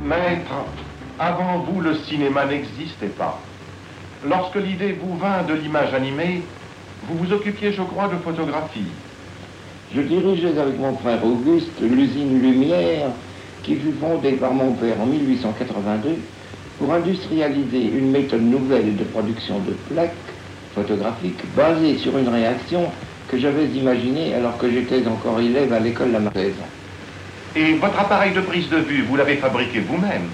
Maître, avant vous, le cinéma n'existait pas. Lorsque l'idée vous vint de l'image animée, vous vous occupiez, je crois, de photographie. Je dirigeais avec mon frère Auguste l'usine Lumière qui fut fondée par mon père en 1882 pour industrialiser une méthode nouvelle de production de plaques photographiques basée sur une réaction que j'avais imaginée alors que j'étais encore élève à l'école Lamartine. Et votre appareil de prise de vue, vous l'avez fabriqué vous-même?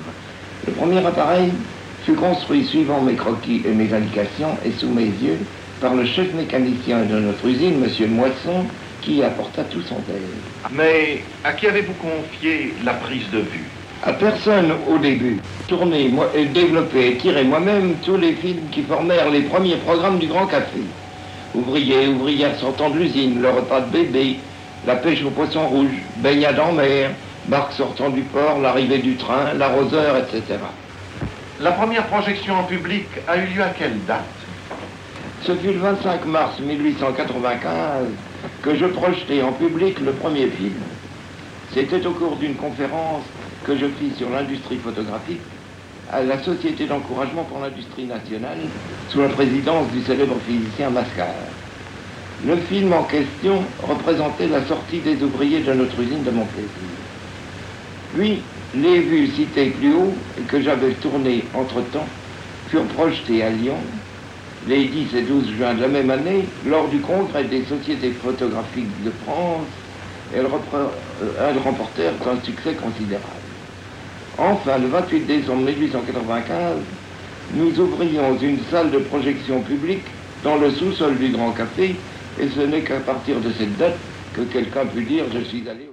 Le premier appareil fut construit suivant mes croquis et mes indications et sous mes yeux par le chef mécanicien de notre usine, M. Moisson, qui y apporta tout son aide. Mais à qui avez-vous confié la prise de vue? À personne au début. Tourné, développé et tiré moi-même tous les films qui formèrent les premiers programmes du Grand Café. Ouvriers, ouvrières sortant de l'usine, le repas de bébé, la pêche aux poissons rouges, baignade en mer, barque sortant du port, l'arrivée du train, l'arroseur, etc. La première projection en public a eu lieu à quelle date? Ce fut le 25 mars 1895 que je projetai en public le premier film. C'était au cours d'une conférence que je fis sur l'industrie photographique à la Société d'encouragement pour l'industrie nationale sous la présidence du célèbre physicien Mascart. Le film en question représentait la sortie des ouvriers de notre usine de Montplaisir. Puis, les vues citées plus haut et que j'avais tournées entre-temps furent projetées à Lyon les 10 et 12 juin de la même année lors du congrès des sociétés photographiques de France. Elles remportèrent un succès considérable. Enfin, le 28 décembre 1895, nous ouvrions une salle de projection publique dans le sous-sol du Grand Café, et ce n'est qu'à partir de cette date que quelqu'un put dire « je suis allé au... »